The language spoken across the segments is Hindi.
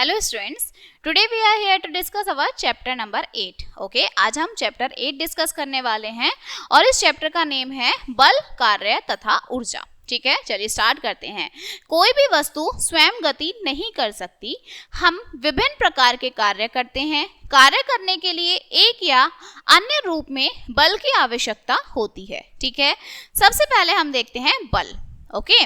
Hello students, today we are here to discuss our chapter number 8. Okay, आज हम चैप्टर 8 डिस्कस करने वाले हैं और इस चैप्टर का नेम है बल, कार्य तथा ऊर्जा. ठीक है, चलिए स्टार्ट करते हैं. कोई भी वस्तु स्वयं गति नहीं कर सकती. हम विभिन्न प्रकार के कार्य करते हैं. कार्य करने के लिए एक या अन्य रूप में बल की आवश्यकता होती है. ठीक है, सबसे पहले हम देखते हैं बल. ओके,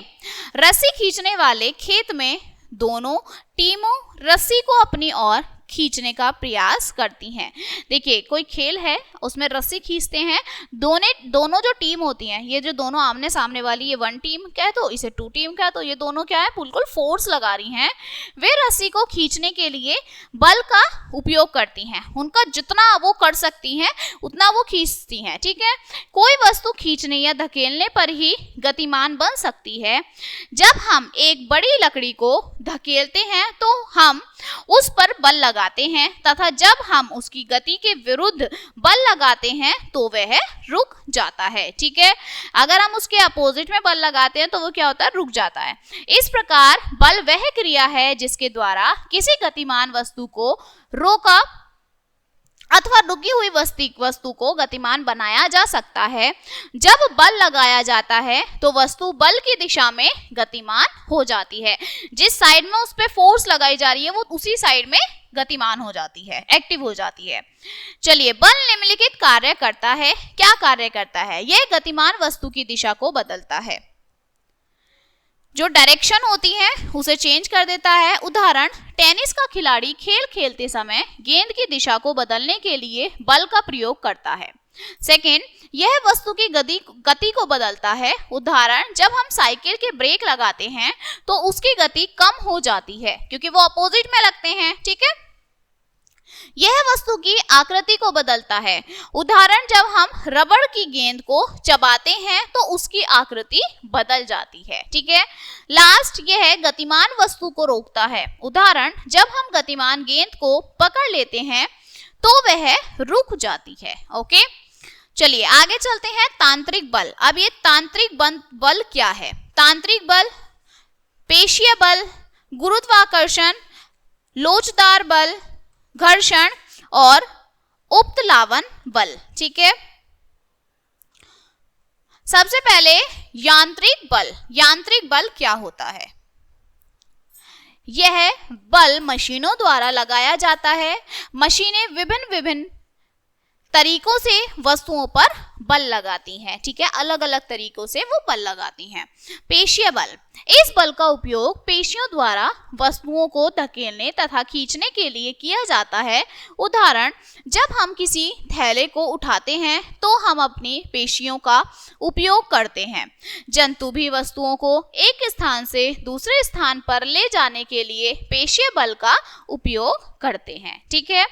रस्सी खींचने वाले खेत में दोनों टीमों रस्सी को अपनी ओर खींचने का प्रयास करती हैं. देखिए, कोई खेल है, उसमें रस्सी खींचते हैं. दोनों जो टीम होती हैं, ये जो दोनों आमने सामने वाली, ये 1 टीम कह दो, इसे 2 टीम कह दो, ये दोनों क्या है, बिल्कुल फोर्स लगा रही हैं. वे रस्सी को खींचने के लिए बल का उपयोग करती हैं. उनका जितना वो कर सकती हैं उतना वो खींचती हैं. ठीक है, कोई वस्तु खींचने या धकेलने पर ही गतिमान बन सकती है. जब हम एक बड़ी लकड़ी को धकेलते हैं तो हम उस पर बल लगाते हैं तथा जब हम उसकी गति के विरुद्ध बल लगाते हैं तो वह रुक जाता है. ठीक है, अगर हम उसके अपोजिट में बल लगाते हैं तो वो क्या होता है, रुक जाता है. इस प्रकार बल वह क्रिया है जिसके द्वारा किसी गतिमान वस्तु को रोका अथवा रुकी हुई वस्तु को गतिमान बनाया जा सकता है. जब बल लगाया जाता है तो वस्तु बल की दिशा में गतिमान हो जाती है. जिस साइड में उस पर फोर्स लगाई जा रही है वो उसी साइड में गतिमान हो जाती है, एक्टिव हो जाती है. चलिए, बल निम्नलिखित कार्य करता है. क्या कार्य करता है? यह गतिमान वस्तु की दिशा को बदलता है. जो डायरेक्शन होती है उसे चेंज कर देता है. उदाहरण, टेनिस का खिलाड़ी खेल खेलते समय गेंद की दिशा को बदलने के लिए बल का प्रयोग करता है. सेकेंड, यह वस्तु की गति को बदलता है. उदाहरण, जब हम साइकिल के ब्रेक लगाते हैं तो उसकी गति कम हो जाती है क्योंकि वो अपोजिट में लगते हैं. ठीक है, यह वस्तु की आकृति को बदलता है. उदाहरण, जब हम रबड़ की गेंद को चबाते हैं तो उसकी आकृति बदल जाती है. ठीक है, लास्ट, यह गतिमान वस्तु को रोकता है. उदाहरण, जब हम गतिमान गेंद को पकड़ लेते हैं तो वह रुक जाती है. ओके, चलिए आगे चलते हैं. तांत्रिक बल. अब ये तांत्रिक बल क्या है? तांत्रिक बल पेशीय बल, गुरुत्वाकर्षण, लोचदार बल, घर्षण और उत्प्लावन बल. ठीक है, सबसे पहले यांत्रिक बल. यांत्रिक बल क्या होता है? यह बल मशीनों द्वारा लगाया जाता है. मशीनें विभिन्न तरीकों से वस्तुओं पर बल लगाती हैं. ठीक है, अलग अलग तरीकों से वो बल लगाती हैं. पेशीय बल. इस बल का उपयोग पेशियों द्वारा वस्तुओं को धकेलने तथा खींचने के लिए किया जाता है. उदाहरण, जब हम किसी थैले को उठाते हैं तो हम अपनी पेशियों का उपयोग करते हैं. जंतु भी वस्तुओं को एक स्थान से दूसरे स्थान पर ले जाने के लिए पेशीय बल का उपयोग करते हैं. ठीक है,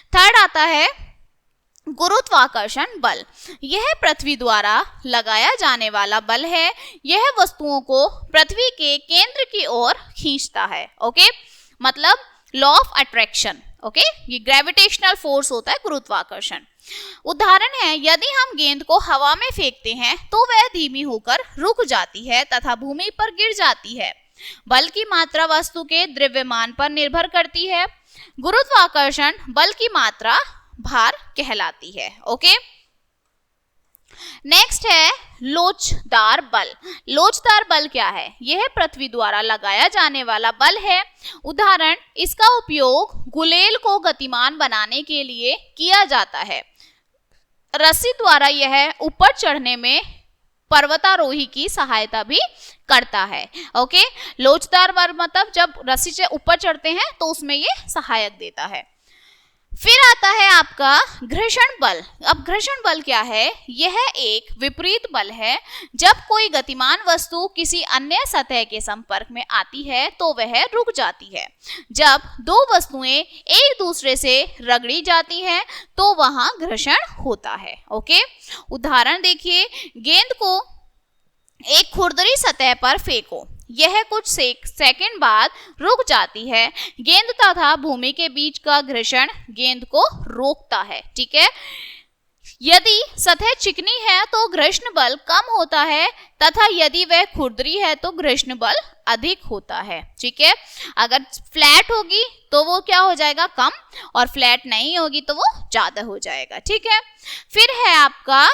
थर्ड आता है गुरुत्वाकर्षण बल. यह पृथ्वी द्वारा लगाया जाने वाला बल है. यह वस्तुओं को पृथ्वी के केंद्र की ओर खींचता है. ओके, मतलब लॉ ऑफ अट्रैक्शन. ओके, ये ग्रेविटेशनल फोर्स होता है गुरुत्वाकर्षण. उदाहरण है, यदि हम गेंद को हवा में फेंकते हैं तो वह धीमी होकर रुक जाती है तथा भूमि पर गिर जाती है. बल की मात्रा वस्तु के द्रव्यमान पर निर्भर करती है. गुरुत्वाकर्षण बल की मात्रा भार कहलाती है. ओके, नेक्स्ट है लोचदार बल. लोचदार बल क्या है? यह पृथ्वी द्वारा लगाया जाने वाला बल है. उदाहरण, इसका उपयोग गुलेल को गतिमान बनाने के लिए किया जाता है. रस्सी द्वारा यह ऊपर चढ़ने में पर्वतारोही की सहायता भी करता है. ओके, लोचदार बल मतलब जब रस्सी से ऊपर चढ़ते हैं तो उसमें ये सहायक देता है. फिर आता है आपका घर्षण बल. अब घर्षण बल क्या है? यह एक विपरीत बल है. जब कोई गतिमान वस्तु किसी अन्य सतह के संपर्क में आती है तो वह रुक जाती है. जब दो वस्तुएं एक दूसरे से रगड़ी जाती हैं तो वहां घर्षण होता है. ओके, उदाहरण देखिए, गेंद को एक खुरदरी सतह पर फेंको. यह कुछ सेकंड बाद रुक जाती है. गेंद तथा भूमि के बीच का घर्षण गेंद को रोकता है. ठीक है, यदि सतह चिकनी है तो घर्षण बल कम होता है तथा यदि वह खुरदरी है तो घर्षण बल अधिक होता है। ठीक है, अगर फ्लैट होगी तो वो क्या हो जाएगा, कम, और फ्लैट नहीं होगी तो वो ज्यादा हो जाएगा। ठीक है, फिर है आपका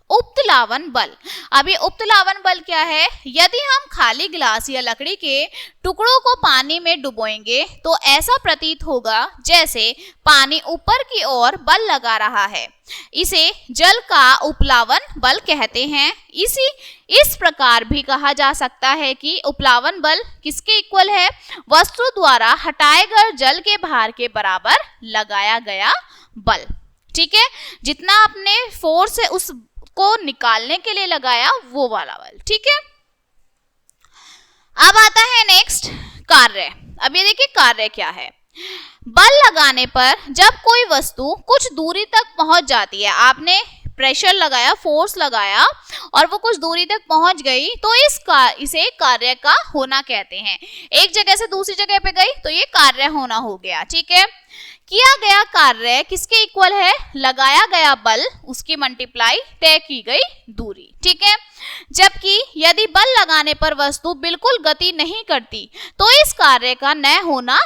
उपप्लावन बल। अभी उपप्लावन बल क्या है, यदि हम खाली गिलास या लकड़ी के टुकड़ों को पानी में डुबोएंगे तो ऐसा प्रतीत होगा जैसे पानी ऊपर की ओर बल लगा रहा है। इसे जल का उपप्लावन बल कहते हैं। इस प्रकार भी कहा जा सकता है कि उपप्लावन बल किसके इक्वल है, वस्तु द्वारा हटाए गए जल के भार के बराबर लगाया गया बल। ठीक है, जितना आपने फोर्स है उस को निकालने के लिए लगाया वो वाला बल। ठीक है, अब आता है नेक्स्ट कार्य। अब ये देखिए कार्य क्या है। बल लगाने पर जब कोई वस्तु कुछ दूरी तक पहुंच जाती है, आपने प्रेशर लगाया, फोर्स लगाया और वो कुछ दूरी तक पहुंच गई तो इसे कार्य का होना कहते हैं। एक जगह से दूसरी जगह पे गई तो ये कार्य होना हो गया। ठीक है, किया गया कार्य किसके इक्वल है, लगाया गया बल उसकी मल्टीप्लाई तय की गई दूरी। ठीक है, जबकि यदि बल लगाने पर वस्तु बिल्कुल गति नहीं करती तो इस कार्य का न होना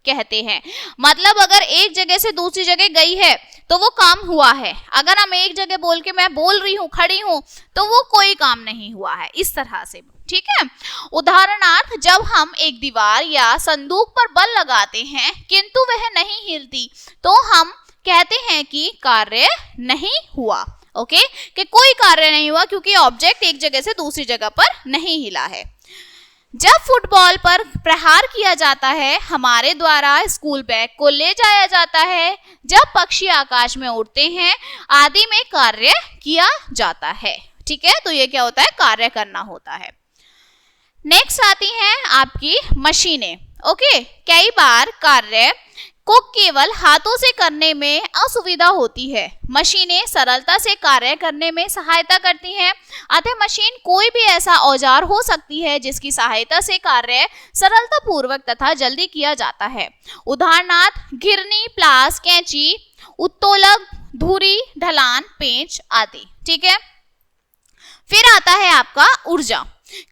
कहते हैं। मतलब अगर एक जगह से दूसरी जगह गई है तो वो काम हुआ है, अगर हम एक जगह बोल के मैं बोल रही हूँ, खड़ी हूँ, तो वो कोई काम नहीं हुआ है, इस तरह से। ठीक है, उदाहरणार्थ जब हम एक दीवार या संदूक पर बल लगाते हैं किंतु वह नहीं हिलती तो हम कहते हैं कि कार्य नहीं हुआ। ओके, कि कोई कार्य नहीं हुआ क्योंकि ऑब्जेक्ट एक जगह से दूसरी जगह पर नहीं हिला है। जब फुटबॉल पर प्रहार किया जाता है, हमारे द्वारा स्कूल बैग को ले जाया जाता है, जब पक्षी आकाश में उड़ते हैं आदि में कार्य किया जाता है। ठीक है, तो ये क्या होता है, कार्य करना होता है। नेक्स्ट आती हैं आपकी मशीनें। ओके, कई बार कार्य को केवल हाथों से करने में असुविधा होती है, मशीनें सरलता से कार्य करने में सहायता करती हैं। अतः मशीन कोई भी ऐसा औजार हो सकती है जिसकी सहायता से कार्य सरलता पूर्वक तथा जल्दी किया जाता है। उदाहरणार्थ घिरनी, प्लास, कैंची, उत्तोलक, धुरी, ढलान, पेंच आदि। ठीक है, फिर आता है आपका ऊर्जा।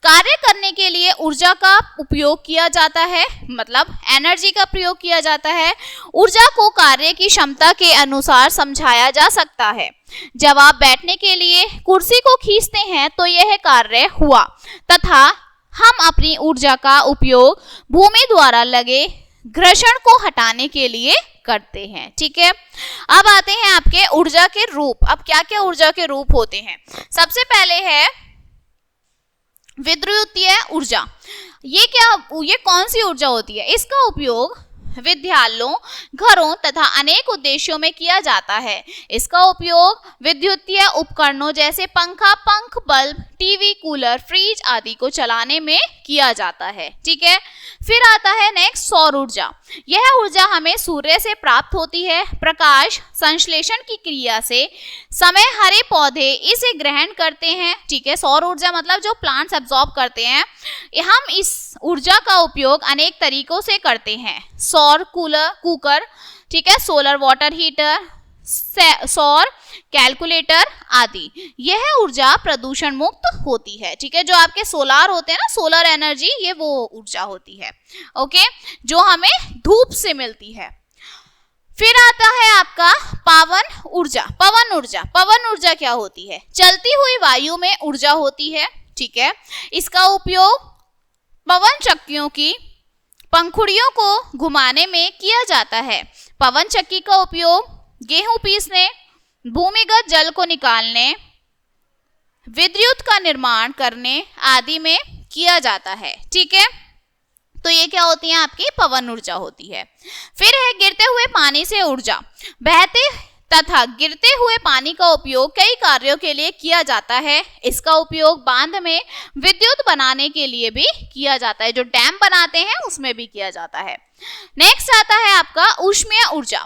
कार्य करने के लिए ऊर्जा का उपयोग किया जाता है, मतलब एनर्जी का प्रयोग किया जाता है। ऊर्जा को कार्य की क्षमता के अनुसार समझाया जा सकता है। जब आप बैठने के लिए कुर्सी को खींचते हैं तो यह कार्य हुआ तथा हम अपनी ऊर्जा का उपयोग भूमि द्वारा लगे घर्षण को हटाने के लिए करते हैं। ठीक है, अब आते हैं आपके ऊर्जा के रूप। अब क्या क्या ऊर्जा के रूप होते हैं, सबसे पहले है विद्युतीय ऊर्जा। ये कौन सी ऊर्जा होती है, इसका उपयोग विद्यालयों, घरों तथा अनेक उद्देश्यों में किया जाता है। इसका उपयोग विद्युतीय उपकरणों जैसे पंखा, पंख, बल्ब, टीवी, कूलर, फ्रिज आदि को चलाने में किया जाता है। ठीक है, फिर आता है नेक्स्ट सौर ऊर्जा। यह ऊर्जा हमें सूर्य से प्राप्त होती है। प्रकाश संश्लेषण की क्रिया से समय हरे पौधे इसे ग्रहण करते हैं। ठीक है, सौर ऊर्जा मतलब जो प्लांट्स एब्जॉर्ब करते हैं। हम इस ऊर्जा का उपयोग अनेक तरीकों से करते हैं, सौर कुकर, ठीक है, सोलर वाटर हीटर, सौर कैलकुलेटर आदि। यह ऊर्जा प्रदूषण मुक्त होती है। ठीक है, जो आपके सोलार होते हैं ना, सोलर एनर्जी, ये वो ऊर्जा होती है। ओके, जो हमें धूप से मिलती है। फिर आता है आपका पवन ऊर्जा। पवन ऊर्जा क्या होती है, चलती हुई वायु में ऊर्जा होती है। ठीक है, इसका उपयोग पवन चक्कियों की पंखुड़ियों को घुमाने में किया जाता है। पवन चक्की का उपयोग गेहूं पीसने, भूमिगत जल को निकालने, विद्युत का निर्माण करने आदि में किया जाता है। ठीक है, तो ये क्या होती है, आपकी पवन ऊर्जा होती है। फिर है गिरते हुए पानी से ऊर्जा। बहते तथा गिरते हुए पानी का उपयोग कई कार्यों के लिए किया जाता है। इसका उपयोग बांध में विद्युत बनाने के लिए भी किया जाता है, जो डैम बनाते हैं उसमें भी किया जाता है। नेक्स्ट आता है आपका ऊष्मीय ऊर्जा।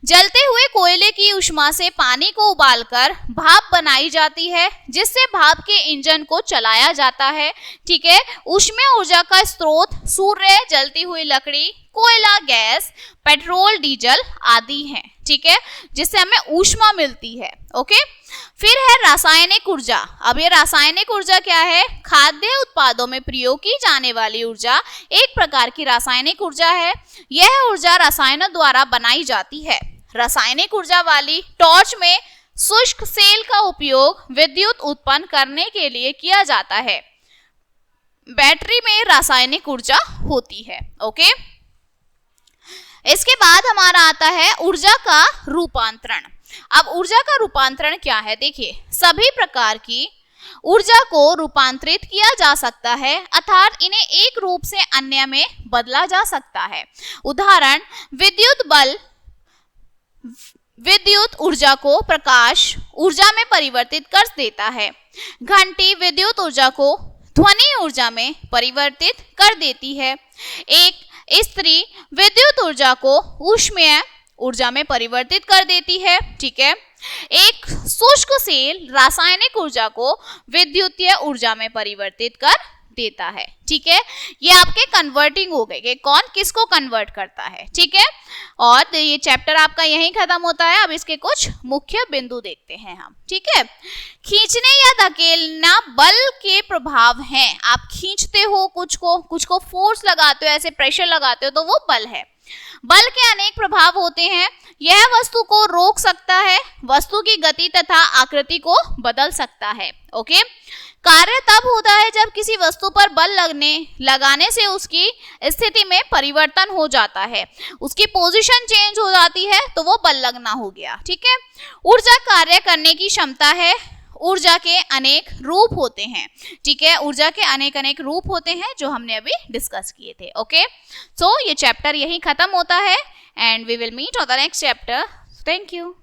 जलते हुए कोयले की ऊष्मा से पानी को उबालकर भाप बनाई जाती है, जिससे भाप के इंजन को चलाया जाता है। ठीक है, ऊष्मीय ऊर्जा का स्रोत सूर्य, जलती हुई लकड़ी, कोयला, गैस, पेट्रोल, डीजल आदि हैं। ठीक है, जिससे हमें ऊष्मा मिलती है। ओके। फिर है रासायनिक ऊर्जा। अब ये रासायनिक ऊर्जा क्या है? खाद्य उत्पादों में प्रयोग की जाने वाली ऊर्जा एक प्रकार की रासायनिक ऊर्जा है। यह ऊर्जा रसायनों द्वारा बनाई जाती है। रासायनिक ऊर्जा वाली टॉर्च में शुष्क सेल का उपयोग विद्युत उत्पन्न करने के लिए किया जाता है। बैटरी में रासायनिक ऊर्जा होती है। ओके। इसके बाद हमारा आता है ऊर्जा का रूपांतरण। अब ऊर्जा का रूपांतरण क्या है? देखिए, सभी प्रकार की ऊर्जा को रूपांतरित किया जा सकता है, अर्थात इन्हें एक रूप से अन्य में बदला जा सकता है। उदाहरण, विद्युत बल विद्युत ऊर्जा को प्रकाश ऊर्जा में परिवर्तित कर देता है। घंटी विद्युत ऊर्जा को ध्वनि ऊर्जा में परिवर्तित कर देती है। एक इस्त्री विद्युत ऊर्जा को ऊष्मीय ऊर्जा में परिवर्तित कर देती है। ठीक है। एक शुष्क सेल रासायनिक ऊर्जा को विद्युतीय ऊर्जा में परिवर्तित कर देता है। ठीक है। ये आपके कन्वर्टिंग हो गए कि कौन किसको कन्वर्ट करता है। ठीक है। और ये चैप्टर आपका यहीं खत्म होता है। अब इसके कुछ मुख्य बिंदु देखते हैं हम। ठीक है। खींचने या धकेलना बल के प्रभाव हैं। आप खींचते हो कुछ को फोर्स लगाते हो, ऐसे प्रेशर लगाते हो, तो वो बल है। बल के अनेक प्रभाव होते हैं। यह वस्तु को रोक सकता है, वस्तु की गति तथा आकृति को बदल सकता है। ओके। कार्य तब होता है जब किसी वस्तु पर बल लगाने से उसकी स्थिति में परिवर्तन हो जाता है, उसकी पोजीशन चेंज हो जाती है, तो वो बल लगना हो गया। ठीक है। ऊर्जा कार्य करने की क्षमता है। ऊर्जा के अनेक रूप होते हैं। ठीक है। ऊर्जा के अनेक रूप होते हैं जो हमने अभी डिस्कस किए थे। ओके। सो ये चैप्टर यहीं खत्म होता है and we will meet on the next chapter. Thank you.